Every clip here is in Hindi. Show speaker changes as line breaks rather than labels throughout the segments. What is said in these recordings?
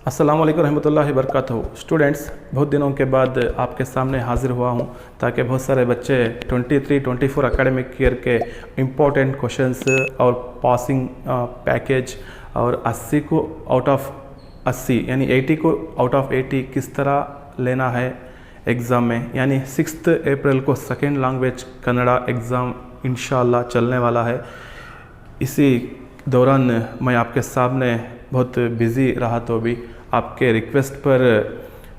अस्सलाम वालेकुम रहमतुल्लाहि वबरकातुहू। स्टूडेंट्स, बहुत दिनों के बाद आपके सामने हाज़िर हुआ हूँ ताकि बहुत सारे बच्चे 23-24 एकेडमिक ईयर के इम्पोर्टेंट क्वेश्चंस और पासिंग पैकेज और 80 को आउट ऑफ 80 यानी 80 को आउट ऑफ 80 किस तरह लेना है एग्ज़ाम में, यानी 6 अप्रैल को सेकेंड लैंग्वेज कन्नड़ा एग्ज़ाम इंशाअल्लाह चलने वाला है। इसी दौरान मैं आपके सामने बहुत बिज़ी रहा तो भी आपके रिक्वेस्ट पर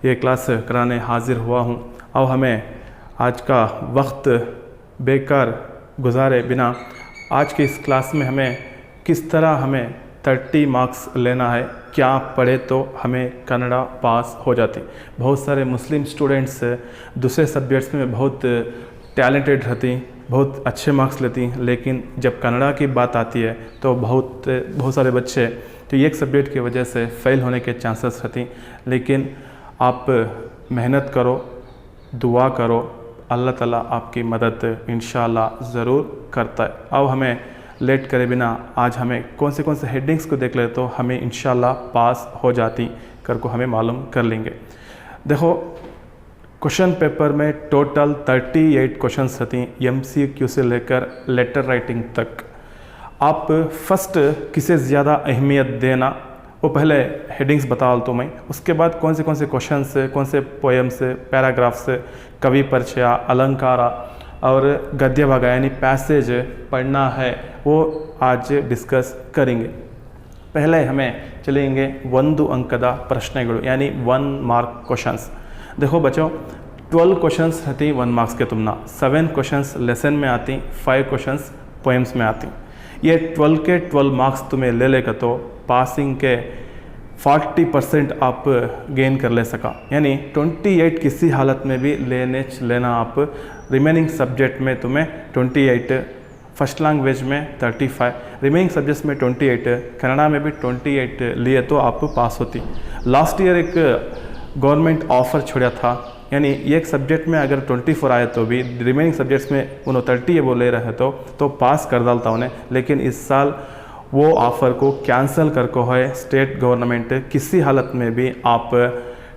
ये क्लास कराने हाज़िर हुआ हूँ। और हमें आज का वक्त बेकार गुजारे बिना आज की इस क्लास में हमें किस तरह हमें 30 मार्क्स लेना है, क्या पढ़े तो हमें कन्नड़ा पास हो जाती। बहुत सारे मुस्लिम स्टूडेंट्स दूसरे सब्जेक्ट्स में बहुत टैलेंटेड रहती, बहुत अच्छे मार्क्स लेती, लेकिन जब कन्नड़ा की बात आती है तो बहुत सारे बच्चे तो एक सब्जेक्ट की वजह से फ़ेल होने के चांसेस रहती। लेकिन आप मेहनत करो, दुआ करो, अल्लाह ताला आपकी मदद इंशाअल्लाह ज़रूर करता है। अब हमें लेट करे बिना आज हमें कौन से हेडिंग्स को देख ले तो हमें इंशाअल्लाह पास हो जाती कर को हमें मालूम कर लेंगे। देखो, क्वेश्चन पेपर में टोटल 38 क्वेश्चंस रहती, MCQ से लेकर लेटर राइटिंग तक। आप फर्स्ट किसे ज़्यादा अहमियत देना वो पहले हेडिंग्स बता तो मैं, उसके बाद कौन से क्वेश्चन से, कौन से पोएम से, पैराग्राफ से, कवि परिचय, अलंकारा और गद्य भाग यानी पैसेज पढ़ना है वो आज डिस्कस करेंगे। पहले हमें चलेंगे 1 अंकद प्रश्नಗಳು यानी 1 मार्क क्वेश्चंस। देखो बच्चों, 12 क्वेश्चंस रहती 1 मार्क्स के तुमना, 7 क्वेश्चंस लेसन में आती, 5 क्वेश्चंस पोएम्स में आती। ये 12 के 12 मार्क्स तुम्हें ले लेकर तो पासिंग के 40% आप गेन कर ले सका, यानी 28 किसी हालत में भी लेना आप। रिमेनिंग सब्जेक्ट में तुम्हें 28, फर्स्ट लैंग्वेज में 35, रिमेनिंग सब्जेक्ट्स में 28, कन्नड़ा में भी 28 लिए तो आप पास होती। लास्ट ईयर एक गवर्नमेंट ऑफ़र छोड़ा था, यानी एक सब्जेक्ट में अगर 24 आए तो भी रिमेनिंग सब्जेक्ट्स में उन्होंने 30 वो ले रहे तो पास कर डालता उन्हें। लेकिन इस साल वो ऑफ़र को कैंसिल कर को है स्टेट गवर्नमेंट, किसी हालत में भी आप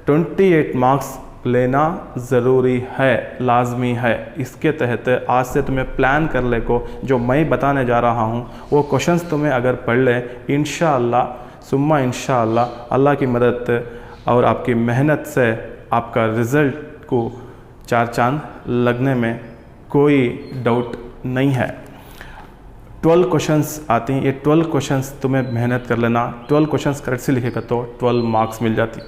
28 मार्क्स लेना ज़रूरी है, लाजमी है। इसके तहत आज से तुम्हें प्लान कर ले को जो मैं बताने जा रहा हूँ वो क्वेश्चंस तुम्हें अगर पढ़ ले इंशाअल्लाह सुम्मा इंशाअल्लाह अल्लाह की मदद और आपकी मेहनत से आपका रिज़ल्ट को 4 चांद लगने में कोई डाउट नहीं है। 12 क्वेश्चंस आती हैं, ये 12 क्वेश्चंस तुम्हें मेहनत कर लेना, 12 क्वेश्चंस करेक्ट से लिखेगा तो 12 मार्क्स मिल जाती।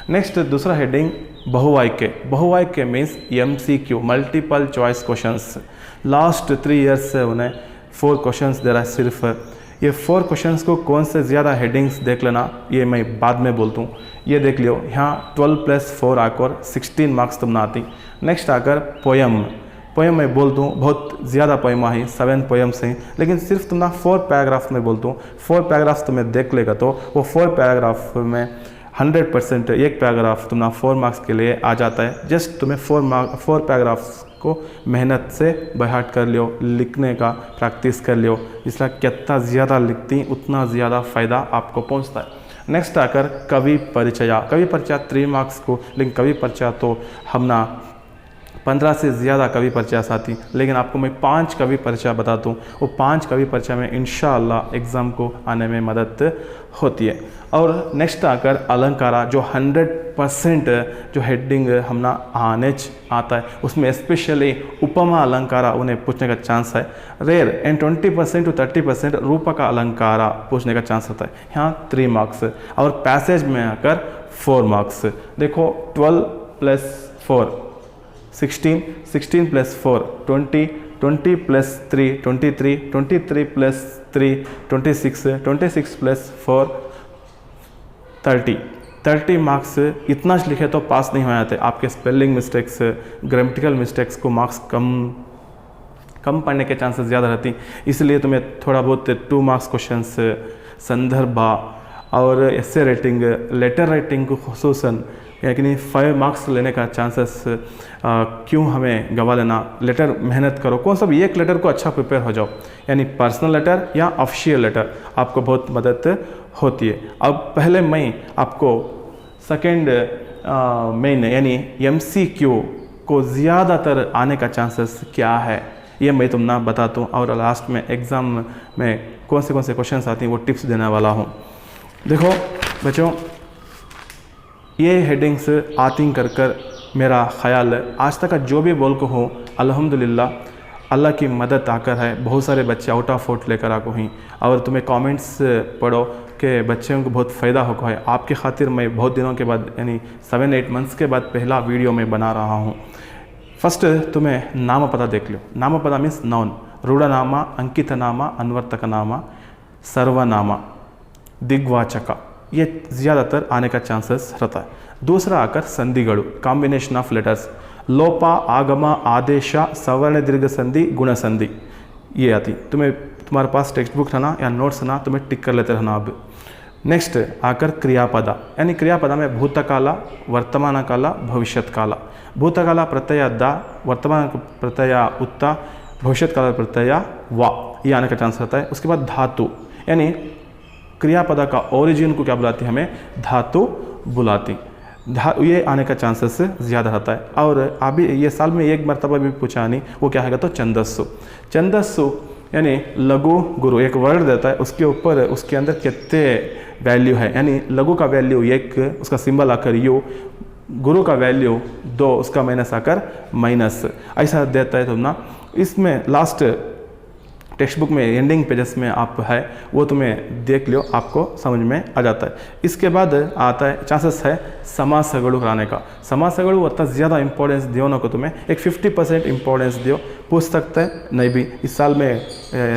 नेक्स्ट दूसरा हेडिंग बहुवाक्य means MCQ multiple choice questions. Last 3 years से उन्हें 4 क्वेश्चंस दे रहा है सिर्फ। ये 4 क्वेश्चंस को कौन से ज़्यादा हेडिंग्स देख लेना ये मैं बाद में बोलता हूँ। ये देख लियो, यहाँ 12 + 4 आकर 16 मार्क्स तुम ना आती। नेक्स्ट आकर पोएम मैं बोलता हूँ, बहुत ज़्यादा पोएम आई, 7 पोएम्स हैं, लेकिन सिर्फ तुम ना 4 पैराग्राफ में बोलता हूँ। 4 पैराग्राफ्स तुम्हें देख लेगा तो वो 4 पैराग्राफ में 100% एक पैराग्राफ तुम ना 4 मार्क्स के लिए आ जाता है। जस्ट तुम्हें 4 पैराग्राफ्स को मेहनत से बैठ कर लियो, लिखने का प्रैक्टिस कर लियो। इसलिए कितना ज़्यादा लिखती उतना ज़्यादा फ़ायदा आपको पहुंचता है। नेक्स्ट आकर कवि परिचय 3 मार्क्स को, लेकिन कवि परिचय तो हम ना 15 से ज़्यादा कवि परिचय आती, लेकिन आपको मैं 5 कवि परिचय बताता हूँ। वो 5 कवि परिचय में इंशाअल्लाह एग्ज़ाम को आने में मदद होती है। और नेक्स्ट आकर अलंकारा जो 100% जो हेडिंग हम ना आने आता है, उसमें स्पेशली उपमा अलंकारा उन्हें पूछने का चांस है रेयर, एंड 20% to 30% रूपक अलंकारा पूछने का चांस होता है। यहाँ 3 मार्क्स और पैसेज में आकर 4 मार्क्स। देखो 12 + 4 16, 16 + 4 20, 20 + 3 23, 23 + 3 26, 26 + 4 30 मार्क्स। इतना लिखे तो पास नहीं हो जाते। आपके स्पेलिंग मिस्टेक्स, ग्रामेटिकल मिस्टेक्स को मार्क्स कम पढ़ने के चांसेस ज़्यादा रहती, इसलिए तुम्हें थोड़ा बहुत 2 मार्क्स क्वेश्चंस संदर्भ और एसे राइटिंग, लेटर राइटिंग को खुसूसन यानी 5 मार्क्स लेने का चांसेस क्यों हमें गवा लेना। लेटर मेहनत करो, कौन सा भी एक लेटर को अच्छा प्रिपेयर हो जाओ, यानी पर्सनल लेटर या ऑफिशियल लेटर आपको बहुत मदद होती है। अब पहले मैं आपको सेकेंड मेन यानी MCQ को ज़्यादातर आने का चांसेस क्या है, ये मैं तुम ना बताता हूँ, और लास्ट में एग्ज़ाम में कौन से क्वेश्चन आती हैं वो टिप्स देने वाला हूँ। देखो बच्चों, ये हेडिंग्स आती कर मेरा ख्याल आज तक का जो भी बोल को हो अल्हम्दुलिल्लाह अल्लाह की मदद आकर है। बहुत सारे बच्चे आउट ऑफ आउट लेकर आको हैं, और तुम्हें कमेंट्स पढ़ो कि बच्चों को बहुत फ़ायदा होगा है। आपके खातिर मैं बहुत दिनों के बाद यानी 7-8 मंथ्स के बाद पहला वीडियो मैं बना रहा हूँ। फर्स्ट तुम्हें नाम पता देख लो। नाम पता मीन्स नाउन, रूढ़नामा, अंकित नामा, अन्वर्तक नामा, सर्वनामा, दिग्वाचक, ये ज़्यादातर आने का चांसेस रहता है। दूसरा आकर संधिगणु, कॉम्बिनेशन ऑफ लेटर्स, लोपा, आगम, आदेश, सवर्ण दीर्घ संधि, गुण संधि, ये आती। तुम्हारे पास टेक्स्ट बुक रहना या नोट्स रहना, तुम्हें टिक कर लेते रहना। अब नेक्स्ट आकर क्रियापद, यानी क्रियापद में भूतकाल, वर्तमान काल, भविष्यत काल। भूतकाल प्रत्यय दा, वर्तमान प्रत्यय उत्ता, भविष्यत काल प्रत्यय वा, ये आने का चांस रहता है। उसके बाद धातु, यानी क्रियापद का ओरिजिन को क्या बुलाती है, हमें धातु बुलाती। ये आने का चांसेस ज़्यादा रहता है। और अभी ये साल में एक मरतबा भी पूछा नहीं, वो क्या है तो छंदस्सु। छंदस्सु यानी लघु गुरु, एक वर्ड देता है, उसके ऊपर उसके अंदर कितने वैल्यू है, यानी लघु का वैल्यू 1, उसका सिंबल आकर यू, गुरु का वैल्यू 2, उसका माइनस आकर माइनस, ऐसा देता है। तुम ना इसमें लास्ट टेक्स्ट बुक में एंडिंग पेजेस में आप है, वो तुम्हें देख लो, आपको समझ में आ जाता है। इसके बाद आता है चांसेस है समासगणु कराने का। समासगणु उतना ज़्यादा इंपॉर्टेंस दियो ना को, तुम्हें एक 50% इंपॉर्टेंस दियो। पूछ सकते हैं, नहीं भी इस साल में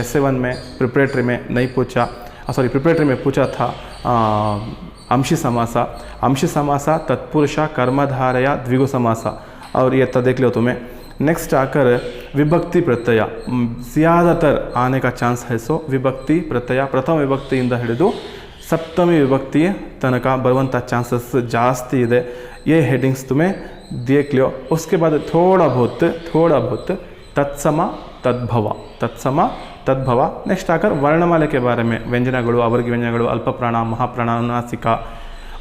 S7 में प्रिपरेटरी में नहीं पूछा, सॉरी प्रिपरेटरी में पूछा था अंशी समासा, अंशी समासा, तत्पुरुषा, कर्मधारया, द्विगु समासा, और ये तो देख लो तुम्हें। नेक्स्ट आकर विभक्ति प्रत्यय, ज़्यादातर आने का चांस है। सो विभक्ति प्रत्यय प्रथम विभक्तिಯಿಂದ ಹಿಡಿದು सप्तमी विभक्ति तनक बरुವಂಥ चांसेस जास्ती ಇದೆ। ये हेडिंग्स तुम्हें देख लो। उसके बाद थोड़ा बहुत तत्सम तद्भव, तत्सम तद्भव। नेक्स्ट आकर वर्णमाले के बारे में, व्यंजनಗಳು, अवर्ग व्यंजनಗಳು, अल्प प्राण, महाप्राण, अनुनासिका,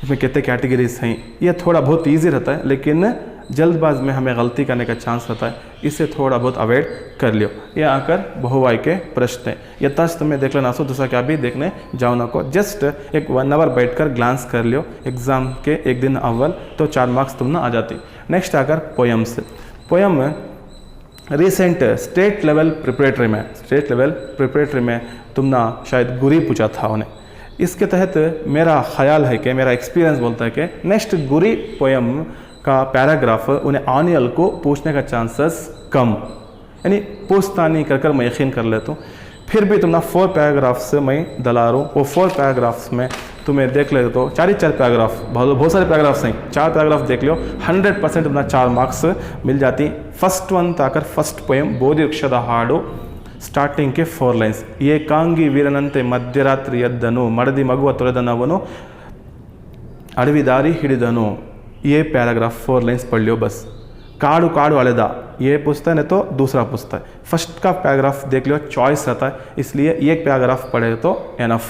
उसमें कितने कैटेगरीज हैं, ये थोड़ा बहुत ईजी रहता है, लेकिन जल्दबाज में हमें गलती करने का चांस रहता है, इसे थोड़ा बहुत अवॉइड कर लियो। ये आकर बहुवाई के प्रश्न है, ये तस्त तुम्हें देख लेना, सो दूसरा क्या भी देखने जाओ ना को, जस्ट एक 1 आवर बैठकर ग्लांस कर लियो एग्ज़ाम के एक दिन अव्वल, तो 4 मार्क्स तुम ना आ जाती। नेक्स्ट आकर poems. Poem recent state level preparatory में तुम ना शायद गुरी पूछा था उन्हें। इसके तहत मेरा ख्याल है कि, मेरा एक्सपीरियंस बोलता है कि नेक्स्ट गुरी पोएम का पैराग्राफ उन्हें आनियल को पूछने का चांसेस कम, यानी पूछता नहीं कर मैं यकीन कर लेता हूँ। फिर भी तुम ना 4 पैराग्राफ्स मैं दला रहा हूँ, वो 4 पैराग्राफ्स में तुम्हें देख ले तो 4 पैराग्राफ, बहुत सारे पैराग्राफ्स हैं, 4 पैराग्राफ देख लो, 100% तुम ना 4 मार्क्स मिल जाती। फर्स्ट वन ताकर फर्स्ट पोएम ಬೋಧಿವೃಕ್ಷದ ಹಾಡು, ಸ್ಟಾರ್ಟಿಂಗ್ के 4 लाइन्स, ಏಕಾಂಗಿ ವೀರನಂತೆ ಮಧ್ಯರಾತ್ರಿ ಎದ್ದನು, ಮಡದಿ ಮಗುವ ತೊರೆದನವನು ಅಡವಿ ದಾರಿ ಹಿಡಿದನು। ये पैराग्राफ 4 लाइन्स पढ़ लियो बस। काड़ू काड़ू अलेदा, ये पूछता है नहीं तो दूसरा पूछता है। फर्स्ट का पैराग्राफ देख लियो, चॉइस रहता है, इसलिए एक पैराग्राफ पढ़े तो एनफ।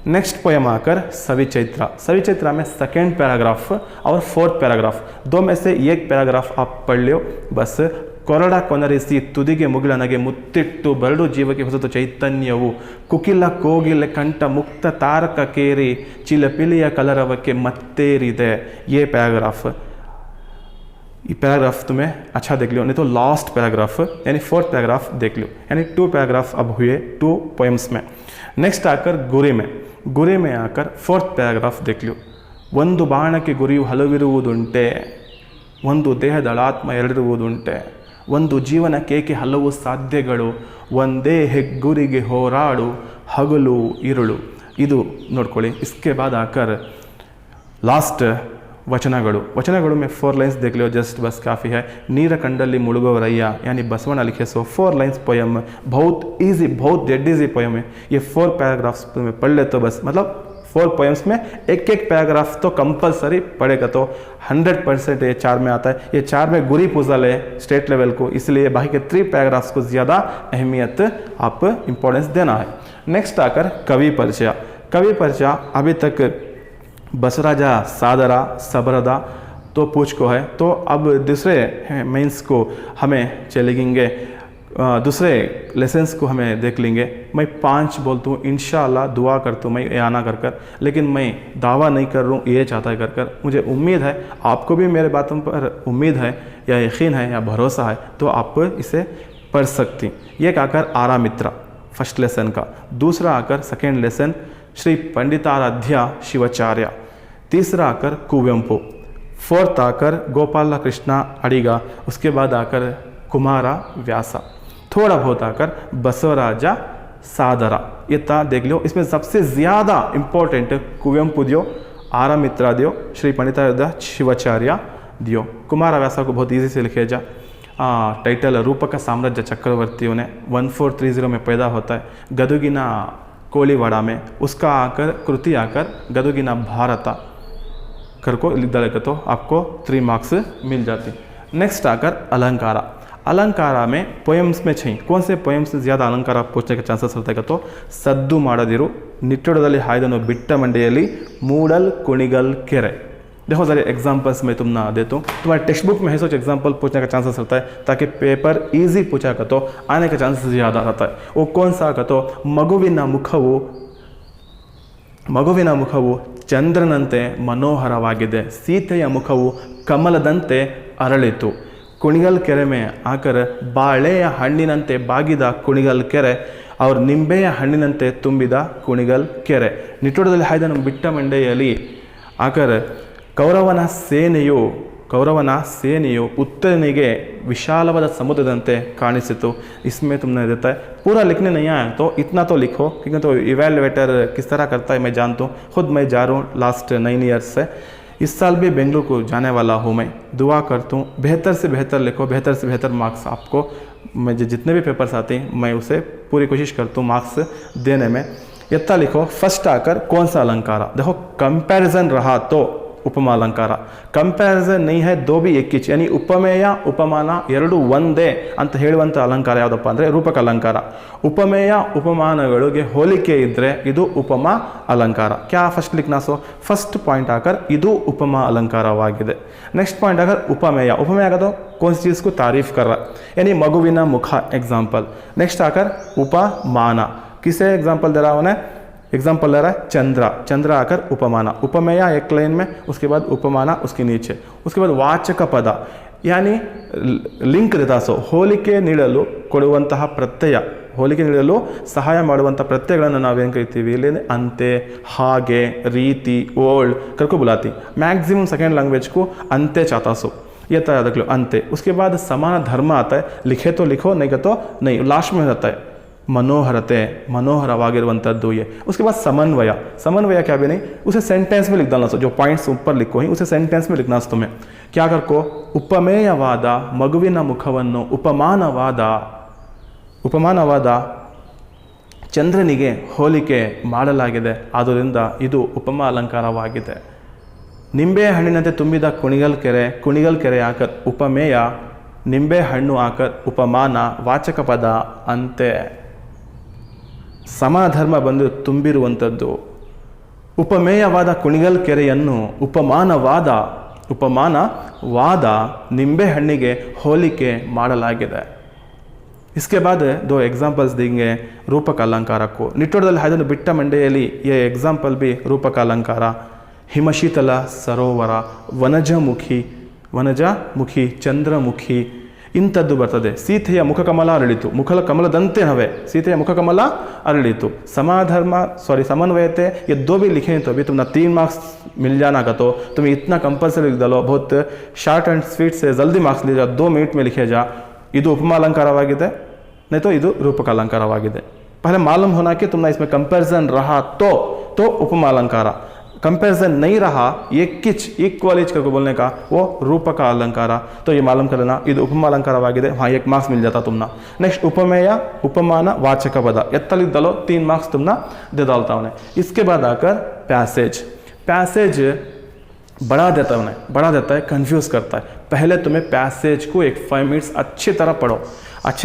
नेक्स्ट पोएम आकर सविचैत्र। सविचैत्र में 2nd पैराग्राफ और 4th पैराग्राफ, 2 में से एक पैराग्राफ आप पढ़ लियो बस। ಕೊರಡ ಕೊನರಿಸಿ ತುದಿಗೆ ಮುಗಿಲನಗೆ ಮುತ್ತಿಟ್ಟು ಬರಡು ಜೀವಕ್ಕೆ ಹೊಸತು ಚೈತನ್ಯವು, ಕುಕಿಲ ಕೋಗಿಲೆ ಕಂಠ ಮುಕ್ತ ತಾರಕ ಕೇರಿ ಚಿಲಪಿಲಿಯ ಕಲರವಕ್ಕೆ ಮತ್ತೇರಿದೆ। ये पैराग्राफ तुम्हें अच्छा देख लो, नहीं तो लास्ट पैराग्राफ यानी 4th पैराग्राफ देख लो, यानी 2 पैराग्राफ अब हुए 2 पोएम्स में। नेक्स्ट आकर गुरी में आकर 4th पैराग्राफ देख लो। ಒಂದು ಬಾಣಕ್ಕೆ ಗುರಿಯು ಹಲವಿರುವುದುಂಟೆ, ಒಂದು ದೇಹದಳಾತ್ಮ ಎರಡಿರುವುದುಂಟೆ, ಒಂದು ಜೀವನಕ್ಕೇಕೆ ಹಲವು ಸಾಧ್ಯಗಳು, ಒಂದೇ ಹೆಗ್ಗುರಿಗೆ ಹೋರಾಡು ಹಗಲು ಇರುಳು, ಇದು ನೋಡ್ಕೊಳ್ಳಿ। इसके बाद आकर लास्ट वचनಗಳು में 4 लाइन्स देख लो, जस्ट बस काफ़ी है। नीर कंडली मुಳುಗುವರಯ್ಯ यानी बसवಣ್ಣ लिखे, सो 4 लाइन्स पोएम, बहुत ईजी, बहुत डेड ईजी पोएम है। ये 4 पैराग्राफ्स में पढ़ ले तो बस, मतलब 4 पोएम्स में एक पैराग्राफ तो कंपलसरी पढ़ेगा, तो 100% ये 4 में आता है। ये 4 में गुरी पूजल है स्टेट लेवल को, इसलिए बाकी के 3 पैराग्राफ्स को ज़्यादा अहमियत आप इम्पोर्टेंस देना है। नेक्स्ट आकर कवि परिचय। अभी तक बसराजा सादरा सबरदा तो पूछ को है। तो अब दूसरे मेंस को हमें चलेंगे, दूसरे लेसन्स को हमें देख लेंगे। मैं 5 बोलता हूँ, इंशाअल्लाह दुआ करता हूँ मैं ये आना कर कर, लेकिन मैं दावा नहीं कर रहा हूँ ये चाहता है कर कर। मुझे उम्मीद है आपको भी मेरे बातों पर उम्मीद है या यकीन है या भरोसा है, तो आप इसे पढ़ सकती। ये आकर आरामित्र फर्स्ट लेसन का, दूसरा आकर सेकेंड लेसन श्री पंडिताराध्य शिवाचार्य, तीसरा आकर कुवेंपु, फोर्थ आकर गोपाल कृष्ण अडिगा, उसके बाद आकर कुमारा व्यासा, थोड़ा बहुत आकर बसवराजा सादरा। ये देख लो, इसमें सबसे ज़्यादा इम्पोर्टेंट कुवेंपु दियो, आरामित्रा दियो, श्री पंडिताराध्य शिवाचार्य दियो। कुमारा व्यासा को बहुत इजी से लिखे जा। टाइटल रूपक साम्राज्य चक्रवर्ती उन्हें 1430 में पैदा होता है, गदुगिना कोलीवाड़ा में। उसका आकर कृति आकर गदुगिना भारत कर को लिख डालेगा तो आपको 3 मार्क्स मिल जाते। नेक्स्ट आकर अलंकारा। अलंकारा में पोएम्स में चाहिए, कौन से पोएम्स से ज़्यादा अलंकार पूछने के चांसेस होता है तो सद्दु ಮಾಡದಿರು, ನಿಟ್ಟೊಡದಲ್ಲಿ ಹಾಯ್ದನು ಬಿಟ್ಟ ಮಂಡೆಯಲ್ಲಿ ಮೂಡಲ್ ಕುಣಿಗಲ್ ಕೆರೆ। देखो सारे एग्जाम्पल्स मैं तुम ना देता हूँ, तुम्हारे टेक्स्ट बुक में है सोच एग्जाम्पल पूछने का चांसेस रहता है, ताकि पेपर इजी पूछा का तो आने का चांसेस ज़्यादा रहता है। वो कौन सा का तो ಮಗುವಿನ ಮುಖವು ಚಂದ್ರನಂತೆ ಮನೋಹರವಾಗಿದೆ, ಸೀತೆಯ ಮುಖವು ಕಮಲದಂತೆ ಅರಳಿತು, ಕುಣಿಗಲ್ ಕೆರೆ में आकर ಬಾಳೆಯ ಹಣ್ಣಿನಂತೆ ಬಾಗಿದ ಕುಣಿಗಲ್ ಕೆರೆ और ನಿಂಬೆಯ ಹಣ್ಣಿನಂತೆ ತುಂಬಿದ ಕುಣಿಗಲ್ ಕೆರೆ, ನಿಟ್ಟೊಡದಲ್ಲಿ ಹಾಯ್ದನು ಬಿಟ್ಟ ಮಂಡೆಯಲ್ಲಿ आकर ಕೌರವನ ಸೇನೆಯು ಉತ್ತರನಿಗೆ ವಿಶಾಲವಾದ ಸಮುದ್ರದಂತೆ ಕಾಣಿಸಿತು। इसमें तुमने देता है, पूरा लिखने नहीं आया तो इतना तो लिखो, क्योंकि तो इवेलुएटर किस तरह करता है मैं जानता हूँ, खुद मैं जा रहा हूँ लास्ट 9 ईयर्स से। इस साल भी बेंगलुरु को जाने वाला हूँ, मैं दुआ करता हूँ बेहतर से बेहतर लिखो, बेहतर से बेहतर मार्क्स आपको, मुझे जितने भी पेपर्स आते हैं मैं उसे पूरी कोशिश करता हूँ मार्क्स देने में। इतना लिखो। फर्स्ट आकर कौन सा अलंकार, देखो कंपैरिजन रहा तो उपमा अलंकार, कंपैरिजन नहीं है दो भी एक ही, यानी उपमेय उपमान ಎರಡು ಒಂದೇ ಅಂತ ಹೇಳುವಂಥ ಅಲಂಕಾರ ಯಾವುದಪ್ಪ ಅಂದರೆ ರೂಪಕ ಅಲಂಕಾರ। ಉಪಮೇಯ ಉಪಮಾನಗಳಿಗೆ ಹೋಲಿಕೆ ಇದ್ದರೆ ಇದು ಉಪಮಾ अलंकार। क्या फर्स्ट लिखना सो फर्स्ट पॉइंट आकर ಇದು उपमा अलंकारवाಗಿದೆ। नेक्स्ट पॉइंट आकर उपमेय, उपमेय आकर तो कौन सी चीज़ को तारीफ कर रहा, यानी मगुविना मुख एग्जाम्पल। नेक्स्ट आकर उपमान, किसे एग्जाम्पल दे रहा उन्हें, एग्जाम्पल ले रहा है चंद्र, चंद्र आकर उपमाना, उपमेय एक लाइन में, उसके बाद उपमाना उसके नीचे, उसके बाद वाचक पद यानी लिंक देता सो ಹೋಲಿಕೆ ನೀಡಲು ಕೊಡುವಂತಹ ಪ್ರತ್ಯಯ, ಹೋಲಿಕೆ ನೀಡಲು ಸಹಾಯ ಮಾಡುವಂಥ ಪ್ರತ್ಯಯಗಳನ್ನು ನಾವೇನು ಕರಿತೀವಿ ಇಲ್ಲಿ ಅಂತೆ, ಹಾಗೆ, ರೀತಿ, ಓಲ್ಡ್ करके बुलाती। मैक्सिमम सेकेंड लैंग्वेज को अंते चाहता सो ये तरह देख लो अंते। उसके बाद समान धर्म आता है, लिखे तो लिखो नहीं तो नहीं, लास्ट में रहता है मनोहरते, मनोहरವಾಗಿರುವಂಥದ್ದು ये। उसके बाद समन्वय, समन्वय क्या भी नहीं, उसे सेंटेंस में लिख डालना सो, जो पॉइंट्स ऊपर लिखो ही उसे सेंटेंस में लिखना सो तुम्हें। क्या करको उपमेयवाद मगुविನ ಮುಖವನ್ನು ಉಪಮಾನವಾದ ಚಂದ್ರನಿಗೆ ಹೋಲಿಕೆ ಮಾಡಲಾಗಿದೆ, ಆದ್ದರಿಂದ ಇದು ಉಪಮಾ ಅಲಂಕಾರವಾಗಿದೆ। ನಿಂಬೆ ಹಣ್ಣಿನಂತೆ ತುಂಬಿದ ಕುಣಿಗಲ್ ಕೆರೆ ಆಕರ್ ಉಪಮೇಯ, ನಿಂಬೆ ಹಣ್ಣು ಆಕರ್ ಉಪಮಾನ, ವಾಚಕ ಪದ ಅಂತೆ। ಸಮಾಧರ್ಮ ಬಂದು ತುಂಬಿರುವಂಥದ್ದು, ಉಪಮೇಯವಾದ ಕುಣಿಗಲ್ ಕೆರೆಯನ್ನು ಉಪಮಾನವಾದ ನಿಂಬೆ ಹಣ್ಣಿಗೆ ಹೋಲಿಕೆ ಮಾಡಲಾಗಿದೆ। इसके बाद 2 एग्जाम्पल्स देंगे रूपक अलंकार को। निಟ್ಟೊಡದಲ್ಲಿ ಹಾಯ್ದನು ಬಿಟ್ಟ ಮಂಡೆಯಲ್ಲಿ ये एग्जाम्पल भी रूपक अलंकार। हिमशीतल सरोवर, ವನಜಮುಖಿ, ಚಂದ್ರಮುಖಿ ಇಂಥದ್ದು ಬರ್ತದೆ। ಸೀತೆಯ ಮುಖಕಮಲ ಅರಳಿತು, ಕಮಲದಂತೆ ನವೆ सीतेय मुखकमल अरಳಿತು। समन्वयते ये 2 भी लिखे तो अभी तुम्हें 3 मार्क्स मिल जाना का, तो तुम्हें इतना कंपल्सरी लिख डालो, बहुत शार्ट एंड स्वीट से जल्दी मार्क्स ले जा, 2 मिनट में लिखे जा। ಇದು ಉಪಮಾ ಅಲಂಕಾರವಾಗಿದೆ, नहीं तो ಇದು ರೂಪಕ ಅಲಂಕಾರವಾಗಿದೆ। पहले मालूम होना कि तुमने इसमें कंपैरिजन रहा तो उपमा अलंकार, कंपैरिजन नहीं रहा इक्वलिज करके बोलने का वो रूपक अलंकार, तो ये मालूम कर लेना ಇದು उपमा अलंकारवाಗಿದೆ। हाँ 1 मार्क्स मिल जाता तुमना। नेक्स्ट उपमेय उपमान वाचक पद ಎತ್ತಲಿದ್ದलो 3 मार्क्स तुमना दे डालता उन्हें। इसके बाद आकर पैसेज बढ़ा देता है, उन्हें बढ़ा देता है, कंफ्यूज करता है। पहले तुम्हें पैसेज को एक 5 मिनट्स अच्छी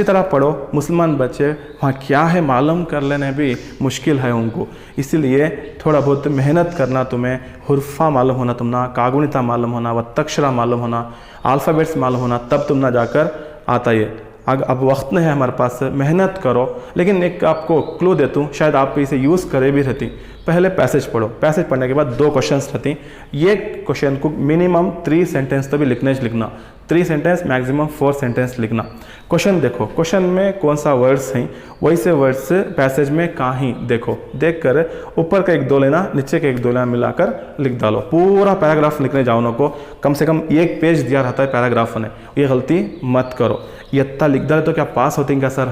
तरह पढ़ो। मुसलमान बच्चे वहाँ क्या है मालूम कर लेने भी मुश्किल है उनको, इसीलिए थोड़ा बहुत मेहनत करना, तुम्हें हुर्फा मालूम होना, तुम्हारा कागुनिता मालूम होना, वत्तक्षरा मालूम होना, अल्फ़ाबेट्स मालूम होना, तब तुम ना जाकर आता है। अब वक्त नहीं है हमारे पास, मेहनत करो। लेकिन एक आपको क्लू देता हूँ, शायद आप इसे यूज़ करे भी रहती। पहले पैसेज पढ़ो, पैसेज पढ़ने के बाद 2 क्वेश्चंस रहती। ये क्वेश्चन को मिनिमम 3 सेंटेंस तो भी लिखना, 3 सेंटेंस मैक्सिमम 4 सेंटेंस लिखना। क्वेश्चन देखो, क्वेश्चन में कौन सा वर्ड्स हैं, वैसे वर्ड्स पैसेज में कहीं देखो, देख कर ऊपर का 1-2 लेना, नीचे के 1-2 लेना मिलाकर लिख डालो। पूरा पैराग्राफ लिखने जाओ को, कम से कम 1 पेज दिया रहता है पैराग्राफ ने, ये गलती मत करो। ये इतना लिख डाले तो क्या पास होती क्या सर?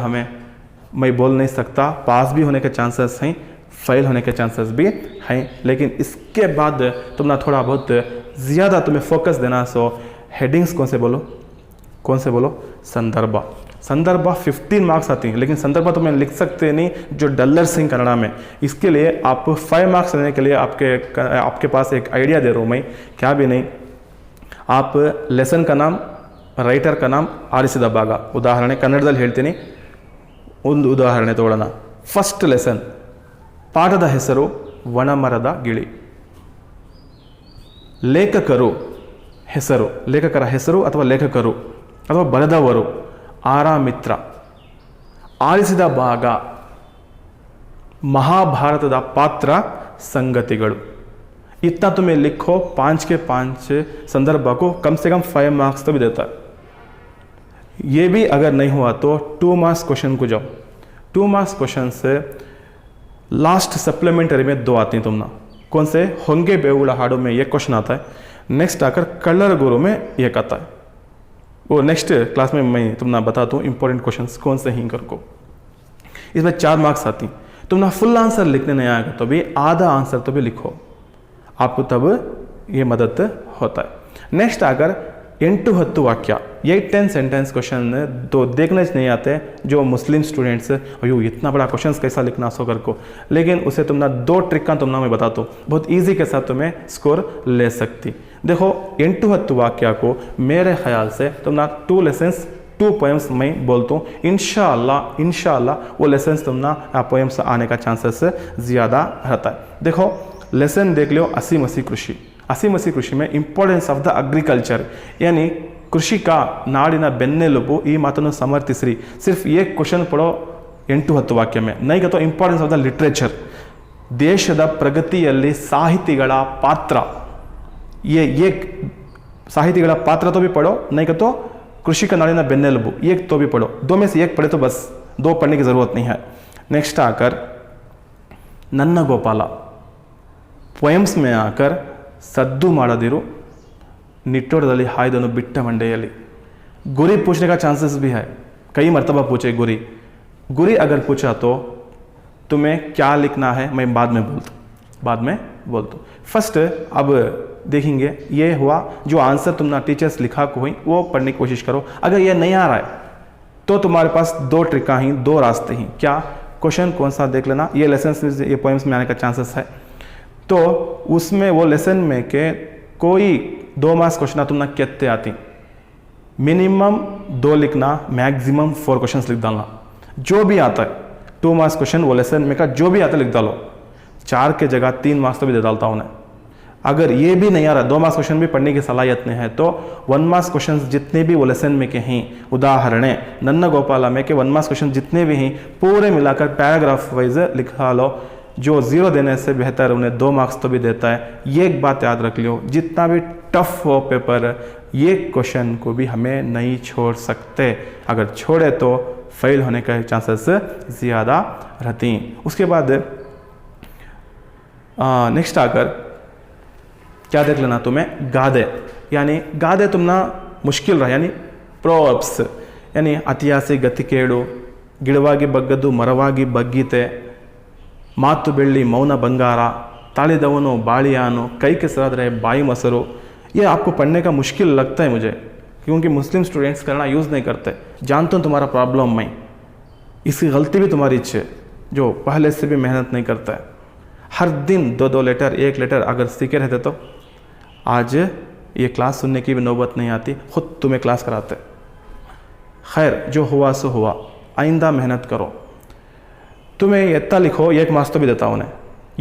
मैं बोल नहीं सकता, पास भी होने के चांसेस हैं, फेल होने के चांसेस भी हैं। लेकिन इसके बाद तुम ना थोड़ा बहुत ज़्यादा तुम्हें फोकस देना। सो हेडिंग्स कौन से बोलो? संदर्भ 15 मार्क्स आती हैं, लेकिन संदर्भ तो मैं लिख सकते नहीं जो डलर सिंह कन्नड़ा में। इसके लिए आप 5 मार्क्स लेने के लिए आपके पास एक आइडिया दे रहा हूँ मैं, क्या भी नहीं। आप लेसन का नाम, ರೈಟರ್ का नाम ಆರಿಸಿದ ಭಾಗ, ಉದಾಹರಣೆ ಕನ್ನಡದಲ್ಲಿ ಹೇಳ್ತೀನಿ, ಒಂದು ಉದಾಹರಣೆ ತಗೊಳ್ಳೋಣ. ಫಸ್ಟ್ ಲೆಸನ್, ಪಾಠದ ಹೆಸರು ವನಮರದ ಗಿಳಿ. ಲೇಖಕರ ಹೆಸರು ಅಥವಾ ಲೇಖಕರು ಅಥವಾ ಬರೆದವರು ಆರಾಮಿತ್ರ. ಆರಿಸಿದ ಭಾಗ ಮಹಾಭಾರತದ ಪಾತ್ರ ಸಂಗತಿಗಳು. इतना तुम्हें लिखो, 5 के 5 संदर्भ को कम से कम 5 मार्क्स तो भी देता है। ये भी अगर नहीं हुआ तो 2 मार्क्स क्वेश्चन को जाओ। 2 मार्क्स क्वेश्चन से लास्ट सप्लीमेंट्री में 2 आती हैं तुम ना। कौन से? होंगे बेहुड़ा हाड़ों में एक क्वेश्चन आता है, नेक्स्ट आकर कलर गुरु में एक आता है। वो नेक्स्ट क्लास में मैं तुम ना बताता हूँ इंपॉर्टेंट क्वेश्चन कौन से ही कर को। इसमें 4 मार्क्स आती। तुम ना फुल आंसर लिखने नहीं आएगा तो भी आधा आंसर तो भी लिखो, आपको तब ये मदद होता है। नेक्स्ट आकर 8-10 वाक्य, 8-10 सेंटेंस क्वेश्चन तो देखने नहीं आते जो मुस्लिम स्टूडेंट्स, अयो इतना बड़ा क्वेश्चन कैसा लिखना सोकर को। लेकिन उसे तुम ना 2 ट्रिक का तुम ना मैं बताता हूँ, बहुत इजी के साथ तुम्हें स्कोर ले सकती। देखो 8-10 वाक्य को मेरे ख्याल से तुम ना 2 लेसन्स 2 पोएम्स मैं बोलता हूँ, इंशाल्लाह वो लेसन्स तुम ना पोएम्स आने का चांसेस ज़्यादा रहता है। देखो लेसन देख लो, हसी मसी कृषि में इंपॉर्टेंस ऑफ द अग्रिकल्चर, यानी कृषि का नाडिನ ಬೆನ್ನೆಲುಬು, ಈ ಮಾತನ್ನು ಸಮರ್ಥಿಸ್ರಿ। सिर्फ ये क्वेश्चन पढ़ो 8-10 ವಾಕ್ಯ में, नहीं तो इंपॉर्टेंस ऑफ द लिटरेचर, ದೇಶದ ಪ್ರಗತಿಯಲ್ಲಿ ಸಾಹಿತಿಗಳ ಪಾತ್ರ, ये साहित्यಗಳ पात्र तो भी पढ़ो, नहीं तो कृषि का नाडिನ ಬೆನ್ನೆಲುಬು एक तो भी पढ़ो। 2 में से 1 पढ़े तो बस, 2 पढ़ने की ज़रूरत नहीं है। नेक्स्ट आकर ನನ್ನ ಗೋಪಾಲ, पोएम्स में आकर सद्दू ಮಾಡದಿರು, निट्टोड़दली हायदनु बिट्ट मंडेयली। गुरी पूछने का चांसेस भी है, कई मर्तबा पूछे गुरी अगर पूछा तो तुम्हें क्या लिखना है मैं बाद में बोलता हूँ। फर्स्ट अब देखेंगे, ये हुआ जो आंसर तुम ना टीचर्स लिखा को हुई वो पढ़ने की कोशिश करो। अगर ये नहीं आ रहा है तो तुम्हारे पास 2 ट्रिका ही, 2 रास्ते ही। क्या? क्वेश्चन कौन सा देख लेना, ये लेसन ये पोएम्स में आने का चांसेस है, तो उसमें वो लेसन में के कोई 2 मार्क्स क्वेश्चन तुम ना कितने आती, मिनिमम 2 लिखना, मैक्सिमम 4 क्वेश्चंस लिख डालना। जो भी आता है 2 मार्क्स क्वेश्चन वो लेसन में का जो भी आता है लिख डालो, 4 के जगह 3 मार्क्स तो भी दे डालता हूँ उन्हें। अगर ये भी नहीं आ रहा, 2 मार्क्स क्वेश्चन भी पढ़ने की सलाहियत नहीं है तो 1 मार्क्स क्वेश्चन जितने भी वो लेसन में के हैं, उदाहरण नन्न गोपाला में के 1 मार्क्स क्वेश्चन जितने भी हैं पूरे मिलाकर पैराग्राफ वाइज लिखा लो। जो 0 देने से बेहतर उन्हें 2 मार्क्स तो भी देता है। ये एक बात याद रख लो, जितना भी टफ हो पेपर, ये क्वेश्चन को भी हमें नहीं छोड़ सकते, अगर छोड़े तो फेल होने का चांसेस ज़्यादा रहती हैं। उसके बाद नेक्स्ट आकर क्या देख लेना तुम्हें, गादे, यानी गादे तुम ना मुश्किल रहा, यानी प्रोवर्ब्स, यानी ಅತಿಯಾಸೆ ಗತಿ ಕೇಡು, ಗಿಡವಾಗಿ ಬಗ್ಗದ್ದು ಮರವಾಗಿ ಬಗ್ಗೀತೆ, ಮಾತು ಬೆಳ್ಳಿ ಮೌನ ಬಂಗಾರ, ತಾಳಿದವನು ಬಾಳಿಯಾನು, ಕೈ ಕೆಸರಾದರೆ ಬಾಯಿ ಮೊಸರು। ये आपको पढ़ने का मुश्किल लगता है मुझे, क्योंकि मुस्लिम स्टूडेंट्स करना यूज़ नहीं करते। जानता हूँ तुम्हारा प्रॉब्लम मैं, इसकी गलती भी तुम्हारी है जो पहले से भी मेहनत नहीं करता है। हर दिन 2-2 लेटर 1 लेटर अगर सीखे रहते तो आज ये क्लास सुनने की भी नौबत नहीं आती, खुद तुम्हें क्लास कराते। खैर, जो हुआ सो हुआ, आइंदा मेहनत करो। तुम्हें इतना लिखो, एक मार्क्स तो भी देता उन्हें,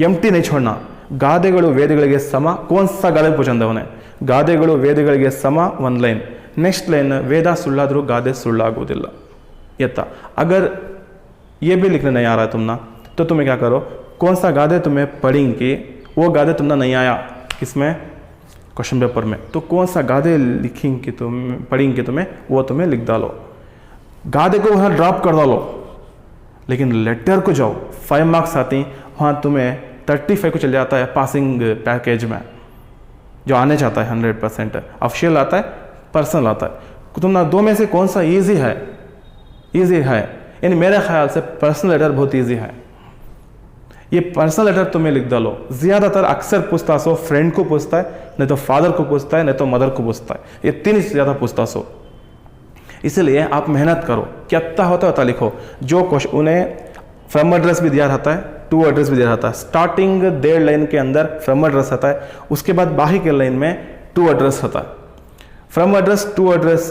एम्प्टी नहीं छोड़ना। ಗಾದೆಗಳು ವೇದಗಳಿಗೆ ಸಮ, कौन सा ಗಾದೆ ಪೂछಂದ ಅವನೇ? ಗಾದೆಗಳು ವೇದಗಳಿಗೆ ಸಮ, ಒಂದು ಲೈನ್। नेक्स्ट लाइन, वेद सुಳ್ಳಾದರೂ गादे सुಳ್ಳಾಗುವುದಿಲ್ಲ। यत्ता अगर ये भी लिखने नहीं आ रहा है तुमना, तो तुम्हें क्या करो, कौन सा गादे तुम्हें पढ़ेंगे, वो गादे तुमने नहीं आया किसमें, क्वेश्चन पेपर में, तो कौन सा गादे लिखेंगे तुम, पढ़ेंगे तुम्हें, वो तुम्हें लिख डालो। गादे को वहाँ ड्रॉप कर डालो, लेकिन लेटर को जाओ, 5 मार्क्स आती, वहाँ तुम्हें 35 को चल जाता है पासिंग पैकेज में, जो आने चाहता है 100%। ऑफिशियल आता है, पर्सनल आता है। तुम ना दो में से कौन सा ईजी है? ईजी है, यानी मेरे ख्याल से पर्सनल लेटर बहुत ईजी है। ये पर्सनल लेटर तुम्हें लिख डालो। ज़्यादातर अक्सर पूछताछ हो, फ्रेंड को पूछता है, नहीं तो फादर को पूछता है, नहीं तो मदर को पूछता है, ये 3 से ज़्यादा पूछताछ हो। इसलिए आप मेहनत करो, कितना होता लिखो। जो क्वेश्चन उन्हें फ्रॉम एड्रेस भी दिया रहता है, टू एड्रेस भी दिया रहता है। स्टार्टिंग 1.5 लाइन के अंदर फ्रॉम एड्रेस आता है, उसके बाद बाकी के लाइन में टू एड्रेस होता है। फ्रॉम एड्रेस, टू एड्रेस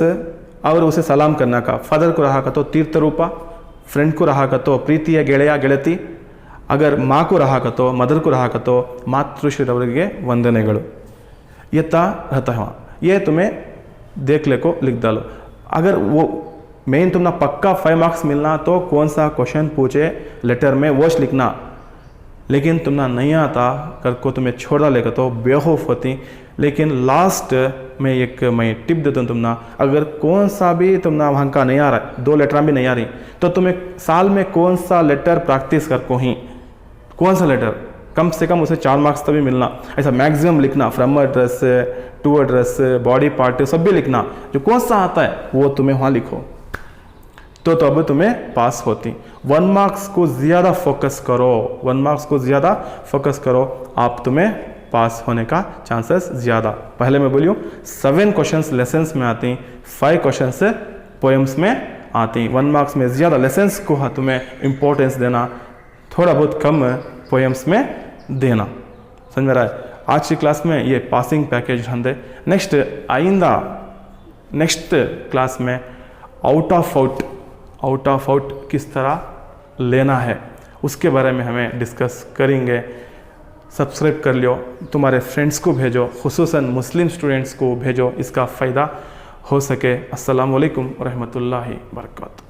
और उसे सलाम करना का, फादर को रहा का तो तीर्थ रूपा, फ्रेंड को रहा का तो प्रीतिಯ ಗೆಳೆಯ ಗೆಳತಿ, अगर माँ को रहा का तो, मदर को रहा का तो मातृश्रीरवರಿಗೆ ವಂದನೆಗಳು। ये ता रहता है वहाँ, ये तुम्हें देख ले को लिख डालो। अगर वो मेन तुमना पक्का 5 मार्क्स मिलना तो कौन सा क्वेश्चन पूछे लेटर में वो लिखना, लेकिन तुमना नहीं आता कर को तुम्हें छोड़ डालेगा तो बेवकूफ़ होती। लेकिन लास्ट में एक मैं टिप देता हूँ, तुमना अगर कौन सा भी तुमना वहाँ का नहीं आ रहा है, 2 लेटर भी नहीं आ रही, तो तुम्हें साल में कौन सा लेटर प्रैक्टिस कर को ही, कौन सा लेटर कम से कम उसे 4 मार्क्स तभी मिलना, ऐसा मैक्सिमम लिखना। From address, to address, body part सब भी लिखना, जो कौन सा आता है वो तुम्हें वहाँ लिखो, तो अब तुम्हें पास होती। 1 मार्क्स को ज़्यादा फोकस करो, 1 मार्क्स को ज़्यादा फोकस करो, आप तुम्हें पास होने का चांसेस ज़्यादा। पहले मैं बोलियो 7 क्वेश्चंस लेसन्स में आती, 5 क्वेश्चंस पोएम्स में आती। 1 मार्क्स में ज़्यादा लेसन्स को तुम्हें इम्पोर्टेंस देना, थोड़ा बहुत कम पोएम्स में देना। समझ में रहा है? आज की क्लास में ये पासिंग पैकेज हंदे। नेक्स्ट आइंदा नेक्स्ट क्लास में आउट ऑफ आउट किस तरह लेना है उसके बारे में हमें डिस्कस करेंगे। सब्सक्राइब कर लियो, तुम्हारे फ्रेंड्स को भेजो, खुसूसन मुस्लिम स्टूडेंट्स को भेजो, इसका फ़ायदा हो सके। अस्सलाम वालेकुम रहमतुल्लाहि बरकातहू।